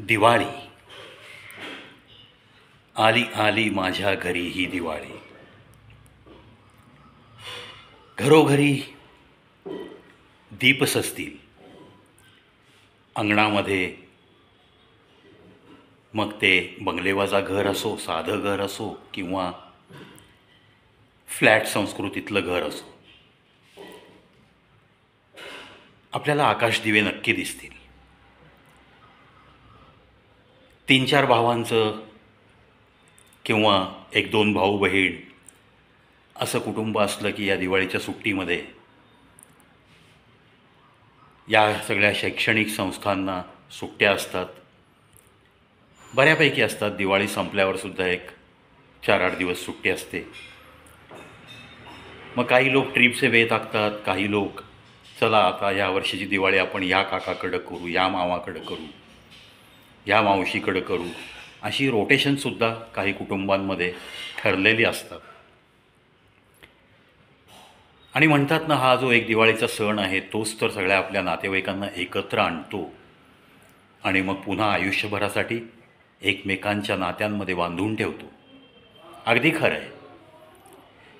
दिवाळी आली आली माझ्या घरी ही दिवाळी. घरोघरी दीप सजतील, अंगणामध्ये. मग ते बंगलेवाजा घर असो, साधं घर असो, किंवा फ्लॅट संस्कृतीतलं घर असो, आपल्याला आकाशदिवे नक्की दिसतील. 3-4 भावांचं किंवा 1-2 भाऊ बहीण असं कुटुंब असलं की या दिवाळीच्या सुट्टीमध्ये या सगळ्या शैक्षणिक संस्थांना सुट्ट्या असतात, बऱ्यापैकी असतात. दिवाळी संपल्यावर सुद्धा एक 4-8 दिवस सुट्टी असते. मग काही लोक ट्रिपचे बेत आखतात, काही लोक चला आता या वर्षीची दिवाळी आपण या काकाकडं करू, या मामाकडं करू, या मावशीकडं करू, अशी रोटेशनसुद्धा काही कुटुंबांमध्ये ठरलेली असतात. आणि म्हणतात ना, हा जो एक दिवाळीचा सण आहे तोच तर सगळ्या आपल्या नातेवाईकांना एकत्र आणतो आणि मग पुन्हा आयुष्यभरासाठी एकमेकांच्या नात्यांमध्ये बांधून ठेवतो. अगदी खरं आहे.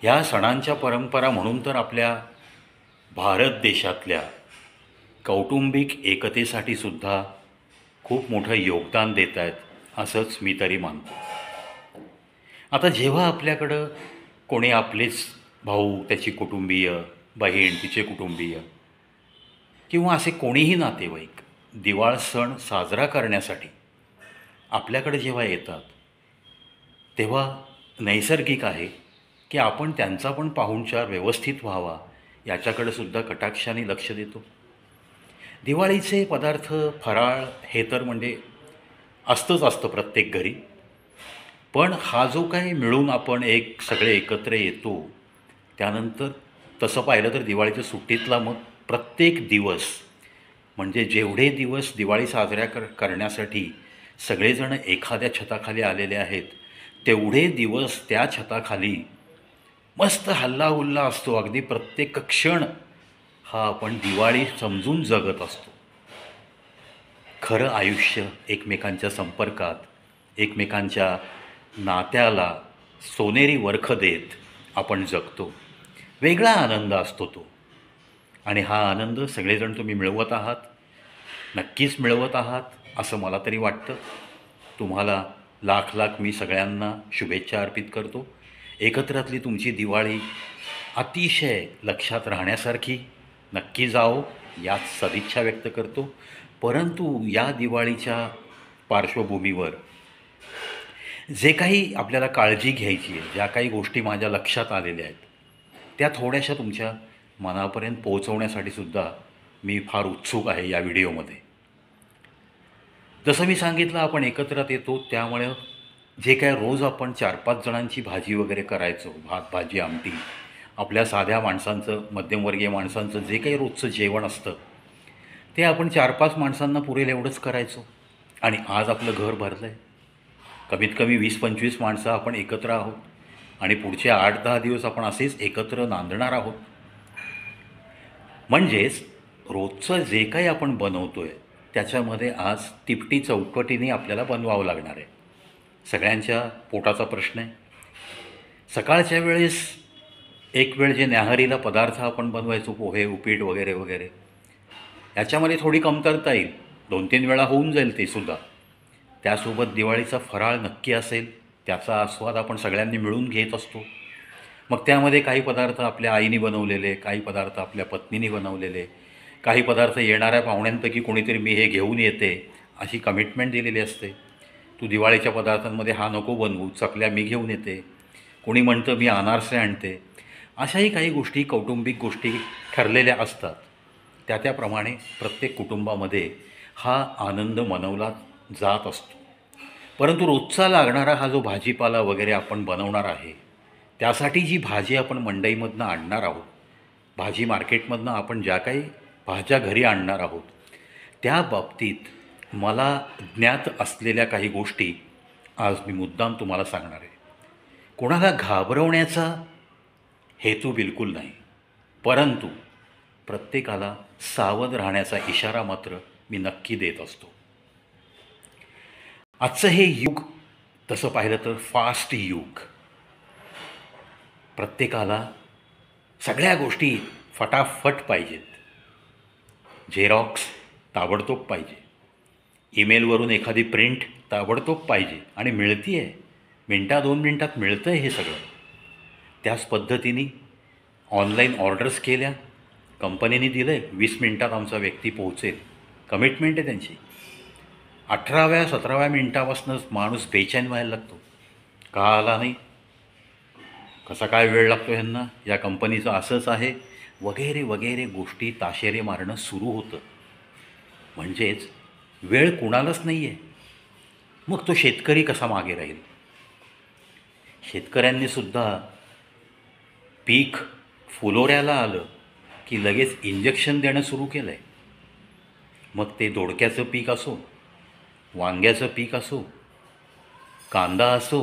ह्या सणांच्या परंपरा म्हणून तर आपल्या भारत देशातल्या कौटुंबिक एकतेसाठी सुद्धा खूप मोठं योगदान देत आहेत, असंच मी तरी मानतो. आता जेव्हा आपल्याकडं कोणी आपलेच भाऊ, त्याची कुटुंबीय, बहीण, तिचे कुटुंबीय, किंवा असे कोणीही नातेवाईक दिवाळ सण साजरा करण्यासाठी आपल्याकडे जेव्हा येतात, तेव्हा नैसर्गिक आहे की आपण त्यांचा पण पाहुणचार व्यवस्थित व्हावा याच्याकडे सुद्धा कटाक्षाने लक्ष देतो. दिवाळीचे पदार्थ, फराळ हे तर म्हणजे असतं प्रत्येक घरी. पण हा जो काही मिळून आपण सगळे एकत्र येतो, त्यानंतर तसं पाहिलं तर दिवाळीच्या सुट्टीतला मग प्रत्येक दिवस, म्हणजे जेवढे दिवस दिवाळी साजऱ्या करण्यासाठी सगळेजण एखाद्या छताखाली आलेले आहेत, तेवढे दिवस त्या छताखाली मस्त हल्लाहुल्ला असतो. अगदी प्रत्येक क्षण हा आपण दिवाळी समजून जगत असतो. खरं आयुष्य एकमेकांच्या संपर्कात, एकमेकांच्या नात्याला सोनेरी वरखं देत आपण जगतो. वेगळा आनंद असतो तो. आणि हा आनंद सगळेजण तुम्ही मिळवत आहात, नक्कीच मिळवत आहात असं मला तरी वाटतं. तुम्हाला लाख लाख मी सगळ्यांना शुभेच्छा अर्पित करतो. एकत्रातली तुमची दिवाळी अतिशय लक्षात राहण्यासारखी नक्की जाओ, यात सदिच्छा व्यक्त करतो. परंतु या दिवाळीच्या पार्श्वभूमीवर जे काही आपल्याला काळजी घ्यायची आहे, ज्या काही गोष्टी माझ्या लक्षात आलेल्या आहेत, त्या थोड्याशा तुमच्या मनापर्यंत पोहोचवण्यासाठी सुद्धा मी फार उत्सुक आहे या व्हिडिओमध्ये. जसं मी सांगितलं, आपण एकत्रात येतो, त्यामुळे जे काय रोज आपण 4-5 जणांची भाजी वगैरे करायचो, भात, भाजी, आमटी, आपल्या साध्या माणसांचं, मध्यमवर्गीय माणसांचं जे काही रोजचं जेवण असतं, ते आपण 4-5 माणसांना पुरेल एवढंच करायचो. आणि आज आपलं घर भरलं आहे. कमीत कमी 20-25 माणसं आपण एकत्र आहोत आणि पुढचे 8-10 दिवस आपण असेच एकत्र नांदणार आहोत. म्हणजेच रोजचं जे काही आपण बनवतो आहे, त्याच्यामध्ये आज तिपटी चौकटीने आपल्याला बनवावं लागणार आहे. सगळ्यांच्या पोटाचा प्रश्न आहे. सकाळच्या वेळेस एक वेळ जे न्याहारीला पदार्थ आपण बनवायचो, पोहे, उपीट वगैरे वगैरे, याच्यामध्ये थोडी कमतरता येईल. 2-3 वेळा होऊन जाईल ते सुद्धा. त्यासोबत दिवाळीचा फराळ नक्की असेल, त्याचा आस्वाद आपण सगळ्यांनी मिळून घेत असतो. मग त्यामध्ये काही पदार्थ आपल्या आईने बनवलेले, काही पदार्थ आपल्या पत्नीने बनवलेले, काही पदार्थ येणाऱ्या पाहुण्यांपैकी कोणीतरी मी हे घेऊन येते अशी कमिटमेंट दिलेली असते. तू दिवाळीच्या पदार्थांमध्ये हा नको बनवू, चकल्या मी घेऊन येते. कोणी म्हणतं मी अनारसे आणते. अशाही काही गोष्टी, कौटुंबिक गोष्टी ठरलेल्या असतात. त्याप्रमाणे प्रत्येक कुटुंबामध्ये हा आनंद मनवला जात असतो. परंतु रोजचा लागणारा हा जो भाजीपाला वगैरे आपण बनवणार आहे, त्यासाठी जी भाजी आपण मंडईमधनं आणणार आहोत, भाजी मार्केटमधनं आपण ज्या काही भाज्या घरी आणणार आहोत, त्या बाबतीत मला ज्ञात असलेल्या काही गोष्टी आज मी मुद्दाम तुम्हाला सांगणार आहे. कोणाला घाबरवण्याचा हेतू बिलकुल नाही, परंतु प्रत्येकाला सावध राहण्याचा इशारा मात्र मी नक्की देत असतो. आजचं हे युग तसं पाहिलं तर फास्ट युग. प्रत्येकाला सगळ्या गोष्टी फटाफट पाहिजेत. झेरॉक्स ताबडतोब पाहिजे, ईमेलवरून एखादी प्रिंट ताबडतोब पाहिजे आणि मिळती आहे. दोन मिनटात मिळतं आहे हे सगळं. त्याच पद्धतीने ऑनलाईन ऑर्डर्स केल्या, कंपनीने दिलं आहे 20 मिनटात आमचा व्यक्ती पोहोचेल. कमिटमेंट आहे त्यांची. 18व्या-17व्या मिनटापासूनच माणूस बेचैन व्हायला लागतो. का आला नाही, कसा काय वेळ लागतो ह्यांना, या कंपनीचं असंच आहे, वगैरे वगैरे गोष्टी ताशेरे मारणं सुरू होतं. म्हणजेच वेळ कुणालाच नाही आहे. मग तो शेतकरी कसा मागे राहील? शेतकऱ्यांनीसुद्धा पीक फुलोऱ्याला आलं की लगेच इंजेक्शन देणं सुरू केलं आहे. मग ते दोडक्याचं पीक असो, वांग्याचं पीक असो, कांदा असो,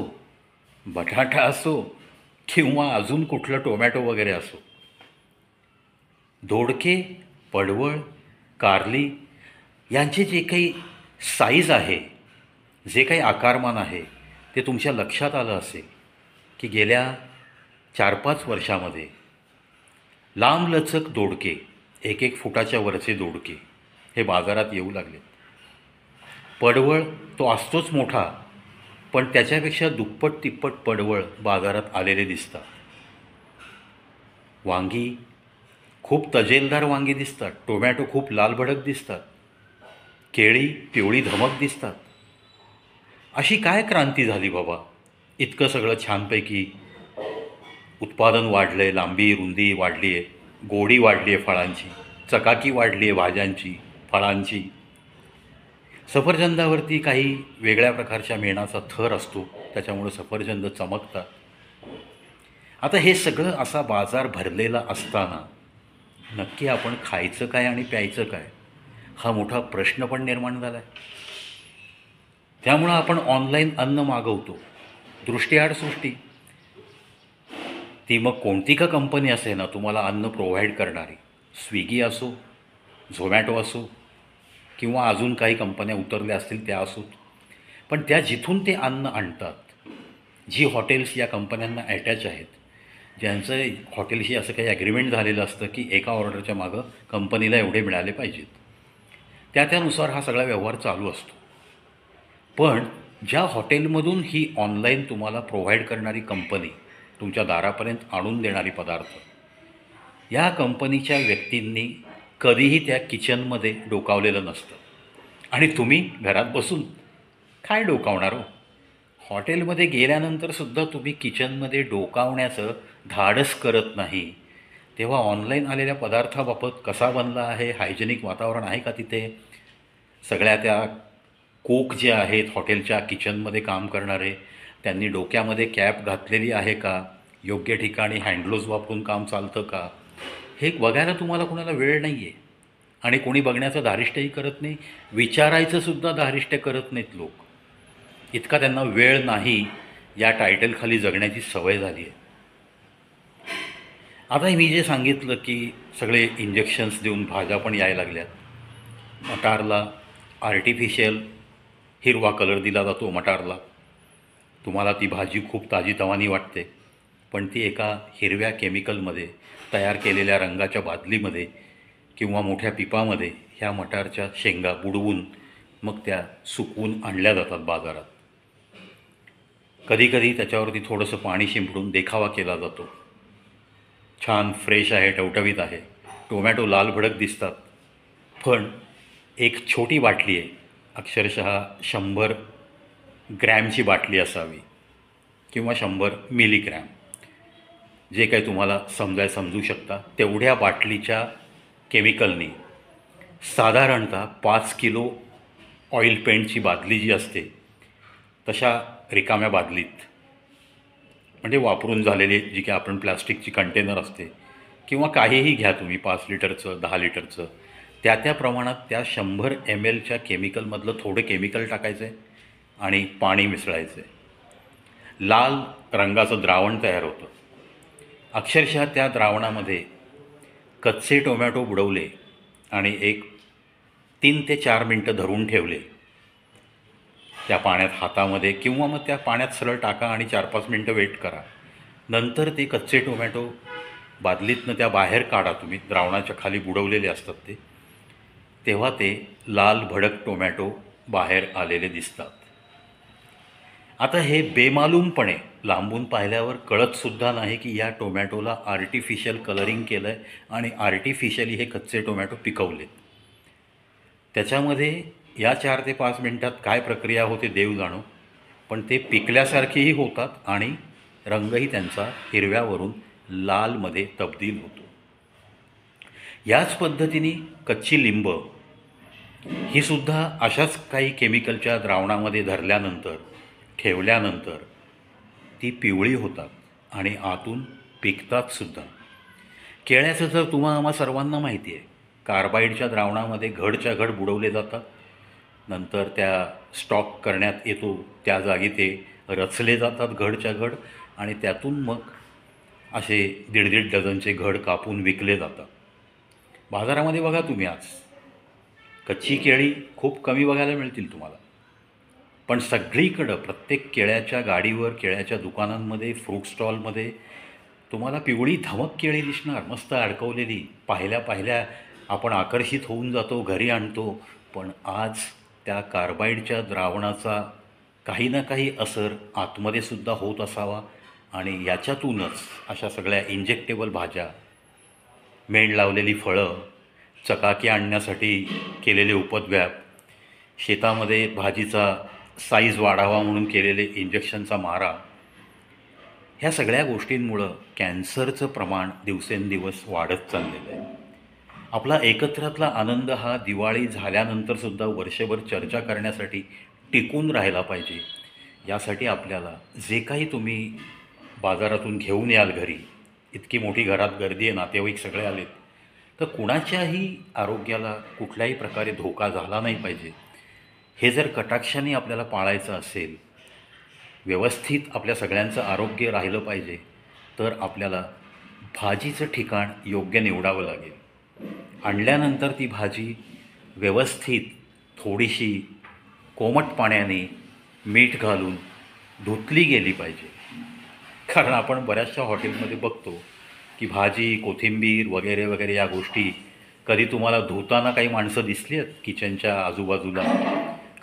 बटाटा असो किंवा अजून कुठलं टोमॅटो वगैरे असो. दोडके, पडवळ, कारली यांचे जे काही साईज आहे, जे काही आकारमान आहे, ते तुमच्या लक्षात आलं असेल की गेल्या 4-5 वर्षामध्ये लांबलचक दोडके, 1-1 फुटाच्या वरचे दोडके हे बाजारात येऊ लागले. पडवळ तो असतोच मोठा, पण त्याच्यापेक्षा दुप्पट तिप्पट पडवळ बाजारात आलेले दिसतात. वांगी खूप तजेलदार वांगी दिसतात, टोमॅटो खूप लालभडक दिसतात, केळी पिवळी धमक दिसतात. अशी काय क्रांती झाली बाबा? इतकं सगळं छानपैकी उत्पादन वाढलं आहे, लांबी रुंदी वाढली आहे, गोडी वाढली आहे फळांची, चकाकी वाढली आहे भाज्यांची, फळांची. सफरचंदावरती काही वेगळ्या प्रकारच्या मेणाचा थर असतो, त्याच्यामुळं सफरचंद चमकतात. आता हे सगळं असा बाजार भरलेला असताना नक्की आपण खायचं काय आणि प्यायचं काय, हा मोठा प्रश्न पण निर्माण झाला आहे. त्यामुळं आपण ऑनलाईन अन्न मागवतो. दृष्टीआड सृष्टी, ती मग कोणती का कंपनी असे ना तुम्हाला अन्न प्रोव्हाइड करणारी, स्विगी असो, झोमॅटो असो किंवा अजून काही कंपन्या उतरल्या असतील त्या असोत. पण त्या जिथून ते अन्न आणतात, जी हॉटेल्स या कंपन्यांना अटॅच आहेत, ज्यांचं हॉटेलशी असं काही ॲग्रीमेंट झालेलं असतं की एका ऑर्डरच्या मागं कंपनीला एवढे मिळाले पाहिजेत, त्यानुसार हा सगळा व्यवहार चालू असतो. पण ज्या हॉटेलमधून ही ऑनलाईन तुम्हाला प्रोव्हाइड करणारी कंपनी, तुमच्या दारापर्यंत आणून देणारी पदार्थ, या कंपनीच्या व्यक्तींनी कधीही त्या किचनमध्ये डोकावलेलं नसतं. आणि तुम्ही घरात बसून काय डोकावणार हो? हॉटेलमध्ये गेल्यानंतरसुद्धा तुम्ही किचनमध्ये डोकावण्याचं धाडस करत नाही. तेव्हा ऑनलाईन आलेल्या पदार्थाबाबत कसा बनला आहे, हायजेनिक वातावरण आहे का तिथे, सगळ्या त्या कोक जे आहेत हॉटेलच्या किचनमध्ये काम करणारे, त्यांनी डोक्यामध्ये कॅप घातलेली आहे का, योग्य ठिकाणी हँडग्लोव्ज वापरून काम चालतं का, हे बघायला तुम्हाला कोणाला वेळ नाही आहे. आणि कोणी बघण्याचं धारिष्ट्यही करत नाही, विचारायचंसुद्धा धारिष्ट्य करत नाहीत लोक. इतका त्यांना वेळ नाही या टायटलखाली जगण्याची सवय झाली आहे. आता मी जे सांगितलं की सगळे इंजेक्शन्स देऊन भाज्या पण यायला लागल्यात. मटारला आर्टिफिशियल हिरवा कलर दिला जातो मटारला. तुम्हाला ती भाजी खूप ताजीतवानी वाटते, पण ती एका हिरव्या केमिकलमध्ये तयार केलेल्या रंगाच्या बादलीमध्ये किंवा मोठ्या पिपामध्ये ह्या मटारच्या शेंगा बुडवून मग त्या सुकवून आणल्या जातात बाजारात. कधीकधी त्याच्यावरती थोडंसं पाणी शिंपडून देखावा केला जातो. छान फ्रेश आहे, टवटवीत आहे. टोमॅटो लाल भडक दिसतात. पण एक छोटी बाटली आहे, अक्षरशः 100 ग्रॅमची बाटली असावी किंवा 100 मिलीग्रॅम, जे काही तुम्हाला समजू शकता, तेवढ्या बाटलीच्या केमिकलनी साधारणतः 5 किलो ऑइल पेंटची बादली जी असते, तशा रिकाम्या बादलीत, म्हणजे वापरून झालेली जी काही आपण प्लास्टिकची कंटेनर असते किंवा काहीही घ्या तुम्ही, 5 लिटरचं 10 लिटरचं, त्या प्रमाणात त्या 100 mlच्या केमिकलमधलं थोडं केमिकल टाकायचं आहे आणि पाणी मिसळायचं आहे. लाल रंगाचं द्रावण तयार होतं. अक्षरशः त्या द्रावणामध्ये कच्चे टोमॅटो बुडवले आणि एक 3 ते 4 मिनटं धरून ठेवले त्या पाण्यात हातामध्ये किंवा मग त्या पाण्यात सरळ टाका आणि 4-5 मिनटं वेट करा. नंतर ते कच्चे टोमॅटो बादलीतनं त्या बाहेर काढा. तुम्ही द्रावणाच्या खाली बुडवलेले असतात ते, तेव्हा ते लाल भडक टोमॅटो बाहेर आलेले दिसतात. आता हे बेमालूमपणे लांबून पाहिल्यावर कळतसुद्धा नाही की या टोमॅटोला आर्टिफिशियल कलरिंग केलं आहे आणि आर्टिफिशियली हे कच्चे टोमॅटो पिकवलेत. त्याच्यामध्ये या 4 ते 5 मिनटात काय प्रक्रिया होते देव जाणो, पण ते पिकल्यासारखेही होतात आणि रंगही त्यांचा हिरव्यावरून लालमध्ये तब्दील होतो. याच पद्धतीने कच्ची लिंब ही सुद्धा अशाच काही केमिकलच्या द्रावणामध्ये धरल्यानंतर ठेवल्यानंतर ती पिवळी होतात आणि आतून पिकतातसुद्धा. केळ्याचं तर आम्हा सर्वांना माहिती आहे, कार्बाईडच्या द्रावणामध्ये घडच्या घड बुडवले जातात. नंतर त्या स्टॉक करण्यात येतो, त्या जागी ते रचले जातात घडच्या घड आणि त्यातून मग असे 1.5 डझनचे घड कापून विकले जातात. बाजारामध्ये बघा तुम्ही आज कच्ची केळी खूप कमी बघायला मिळतील तुम्हाला, पण सगळीकडं प्रत्येक केळ्याच्या गाडीवर, केळ्याच्या दुकानांमध्ये, फ्रूट स्टॉलमध्ये तुम्हाला पिवळी धमक केळी दिसणार, मस्त अडकवलेली. पाहिल्या पाहिल्या आपण आकर्षित होऊन जातो, घरी आणतो. पण आज त्या कार्बाईडच्या द्रावणाचा काही ना काही असर आतमध्ये सुद्धा होत असावा आणि याच्यातूनच अशा सगळ्या इंजेक्टेबल भाज्या, मेण लावलेली फळं, चकाकी आणण्यासाठी केलेले उपद्व्याप, शेतामध्ये भाजीचा साईज वाढावा म्हणून केलेले इंजेक्शनचा मारा, ह्या सगळ्या गोष्टींमुळं कॅन्सरचं प्रमाण दिवसेंदिवस वाढत चाललेलं आहे. आपला एकत्रातला आनंद हा दिवाळी झाल्यानंतरसुद्धा वर्षभर चर्चा करण्यासाठी टिकून राहिला पाहिजे. यासाठी आपल्याला जे काही तुम्ही बाजारातून घेऊन याल घरी, इतकी मोठी घरात गर्दी आहे, नातेवाईक सगळे आलेत, तर कुणाच्याही आरोग्याला कुठल्याही प्रकारे धोका झाला नाही पाहिजे. हे जर कटाक्षाने आपल्याला पाळायचं असेल, व्यवस्थित आपल्या सगळ्यांचं आरोग्य राहिलं पाहिजे, तर आपल्याला भाजीचं ठिकाण योग्य निवडावं लागेल. आणल्यानंतर ती भाजी व्यवस्थित थोडीशी कोमट पाण्याने मीठ घालून धुतली गेली पाहिजे. कारण आपण बऱ्याचशा हॉटेलमध्ये बघतो की भाजी, कोथिंबीर वगैरे वगैरे या गोष्टी कधी तुम्हाला धुताना काही माणसं दिसली आहेत किचनच्या आजूबाजूला?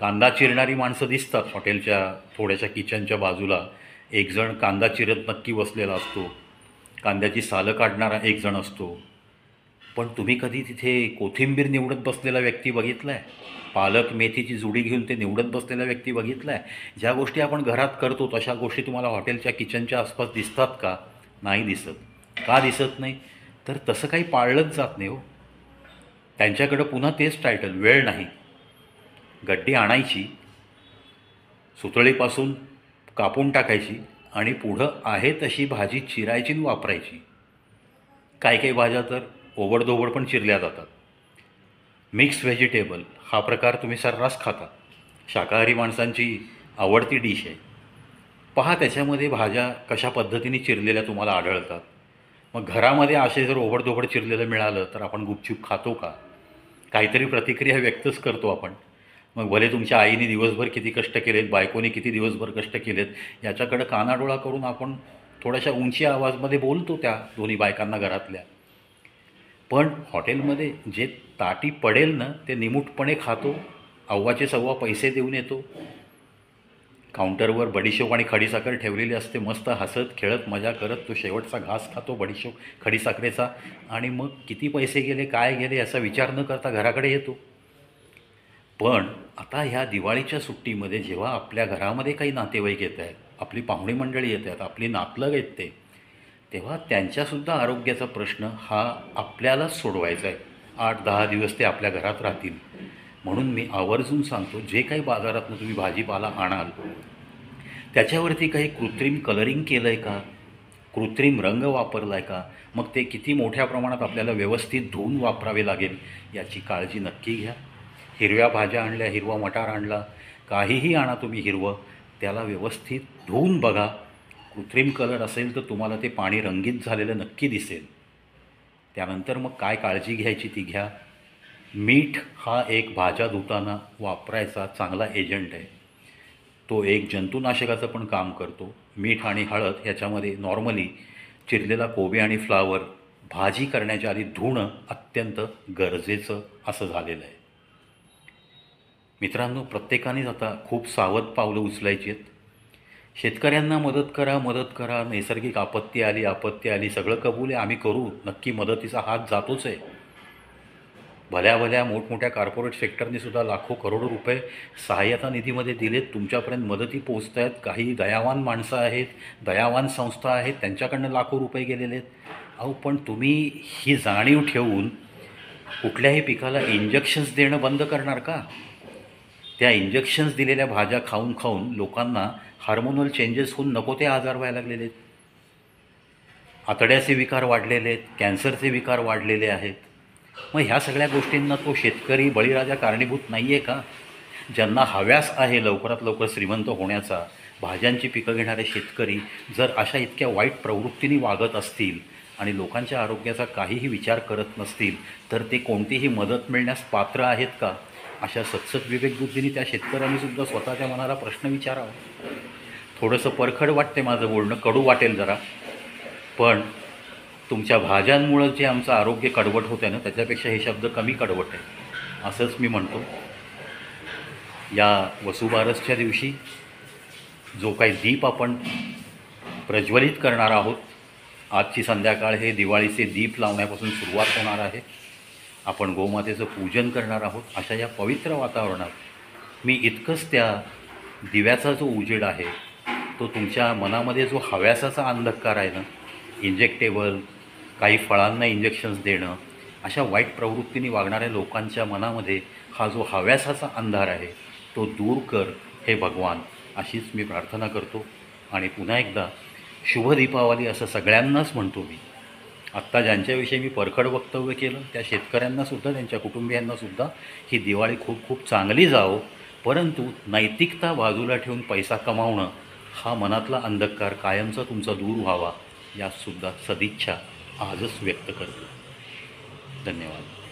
कांदा चिरणारी माणसं दिसतात हॉटेलच्या थोड्याशा किचनच्या बाजूला. एक जण कांदा चिरत नक्की बसलेला असतो, कांद्याची सालं काढणारा एक जण असतो. पण तुम्ही कधी तिथे कोथिंबीर निवडत बसलेला व्यक्ती बघितला आहे? पालक मेथीची जुडी घेऊन ते निवडत बसलेला व्यक्ती बघितला आहे? ज्या गोष्टी आपण घरात करतो तशा गोष्टी तुम्हाला हॉटेलच्या किचनच्या आसपास दिसतात का? नाही दिसत. का दिसत नाही? तर तसं काही पाळलंच जात नाही हो. त्यांच्याकडं पुन्हा तेच टायटल, वेळ नाही. गड्डी आणायची, सुतळीपासून कापून टाकायची आणि पुढं आहे तशी भाजी चिरायची आणि वापरायची. काही काही भाज्या तर ओबडधोबड पण चिरल्या जातात. मिक्स व्हेजिटेबल हा प्रकार तुम्ही सर्रास खाता, शाकाहारी माणसांची आवडती डिश आहे. पहा त्याच्यामध्ये भाज्या कशा पद्धतीने चिरलेल्या तुम्हाला आढळतात. मग घरामध्ये असे जर ओबडधोबड चिरलेलं मिळालं तर आपण गुपचूप खातो का? काहीतरी प्रतिक्रिया व्यक्तच करतो आपण. मग भले तुमच्या आईने दिवसभर किती कष्ट केलेत, बायकोने किती दिवसभर कष्ट केलेत, याच्याकडं कानाडोळा करून आपण थोड्याशा उंची आवाजमध्ये बोलतो त्या दोन्ही बायकांना घरातल्या. पण हॉटेलमध्ये जे ताटी पडेल ना ते निमूटपणे खातो, अव्वाचे सव्वा पैसे देऊन येतो. काउंटरवर बडीशोप आणि खडीसाखर ठेवलेली असते, मस्त हसत खेळत मजा करत तो शेवटचा घास खातो बडीशोप खडीसाखरेचा आणि मग किती पैसे गेले, काय गेले याचा विचार न करता घराकडे येतो. पण आता ह्या दिवाळीच्या सुट्टीमध्ये जेव्हा आपल्या घरामध्ये काही नातेवाईक येत आहेत, आपली पाहुणी मंडळी येत आहेत, आपली नातलग येते, तेव्हा त्यांच्यासुद्धा आरोग्याचा प्रश्न हा आपल्यालाच सोडवायचा आहे. 8-10 दिवस ते आपल्या घरात राहतील. म्हणून मी आवर्जून सांगतो, जे काही बाजारातून तुम्ही भाजीपाला आणाल त्याच्यावरती काही कृत्रिम कलरिंग केलं आहे का, कृत्रिम रंग वापरला आहे का, मग ते किती मोठ्या प्रमाणात आपल्याला व्यवस्थित धुवून वापरावे लागेल याची काळजी नक्की घ्या. हिरव्या भाज्या आणल्या, हिरवा मटार आणला, काहीही आणा तुम्ही हिरवं, त्याला व्यवस्थित धुवून बघा. कृत्रिम कलर असेल तर तुम्हाला ते पाणी रंगीत झालेलं नक्की दिसेल. त्यानंतर मग काय काळजी घ्यायची ती घ्या. मीठ हा एक भाज्या धुताना वापरायचा चांगला एजंट आहे. तो एक जंतुनाशकाचं पण काम करतो. मीठ आणि हळद ह्याच्यामध्ये नॉर्मली चिरलेला कोबी आणि फ्लावर भाजी करण्याच्या आधी धुणं अत्यंत गरजेचं असं झालेलं आहे. मित्रांनो, प्रत्येकानेच आता खूप सावध पावलं उचलायची आहेत. शेतकऱ्यांना मदत करा, मदत करा. नैसर्गिक आपत्ती आली, सगळं कबूल आहे, आम्ही करू. नक्की मदतीचा हात जातोच आहे. भल्या भल्या मोठमोठ्या कॉर्पोरेट सेक्टरने सुद्धा लाखो करोडो रुपये सहाय्यता निधीमध्ये दिलेत. तुमच्यापर्यंत मदती पोचत आहेत. काही दयावान माणसं आहेत, दयावान संस्था आहेत, त्यांच्याकडनं लाखो रुपये गेलेले आहेत. अहो, पण तुम्ही ही जाणीव ठेवून कुठल्याही पिकाला इंजेक्शन्स देणं बंद करणार का? त्या इंजेक्शन्स दिलेल्या भाज्या खाऊन खाऊन लोकांना हार्मोनल चेंजेस होऊन नको ते आजार व्हायला लागलेले आहेत. आतड्याचे विकार वाढलेले आहेत, कॅन्सरचे विकार वाढलेले आहेत. मग ह्या सगळ्या गोष्टींना तो शेतकरी बळीराजा कारणीभूत नाही आहे का? ज्यांना हव्यास आहे लवकरात लवकर श्रीमंत होण्याचा, भाज्यांची पिकं घेणारे शेतकरी जर अशा इतक्या वाईट प्रवृत्तीने वागत असतील आणि लोकांच्या आरोग्याचा काहीही विचार करत नसतील, तर ते कोणतीही मदत मिळण्यास पात्र आहेत का? अशा सत्सत विवेकबुद्धीने त्या शेतकऱ्यांनी सुद्धा स्वतःच्या मनाला प्रश्न विचारावा. थोडंसं परखड वाटते माझं बोलणं, कडू वाटेल जरा, पण तुमच्या भाज्यांमुळं जे आमचं आरोग्य कडवट होतं ना, त्याच्यापेक्षा हे शब्द कमी कडवट आहे असंच मी म्हणतो. या वसुबारसच्या दिवशी जो काही दीप आपण प्रज्वलित करणार आहोत, आजची संध्याकाळ हे दिवाळीचे दीप लावण्यापासून सुरुवात होणार आहे. आपण गोमातेचं पूजन करणार आहोत. अशा या पवित्र वातावरणात मी इतकंच त्या दिव्याचा जो उजेड आहे, तो तुमच्या मनामध्ये जो हव्यासाचा अंधकार आहे ना, इंजेक्टेबल, काही फळांना इंजेक्शन्स देणं, अशा वाईट प्रवृत्तीने वागणाऱ्या लोकांच्या मनामध्ये हा जो हव्यासाचा अंधार आहे तो दूर कर हे भगवान, अशीच मी प्रार्थना करतो. आणि पुन्हा एकदा शुभ दीपावली असं सगळ्यांनाच म्हणतो मी. आत्ता ज्यांच्याविषयी मी परखड वक्तव्य केलं त्या शेतकऱ्यांनासुद्धा, त्यांच्या कुटुंबियांनासुद्धा ही दिवाळी खूप खूप चांगली जावो. परंतु नैतिकता बाजूला ठेवून पैसा कमावणं हा मनातला अंधकार कायमचा तुमचा दूर व्हावा, यासुद्धा सदिच्छा आजच व्यक्त करतो. धन्यवाद.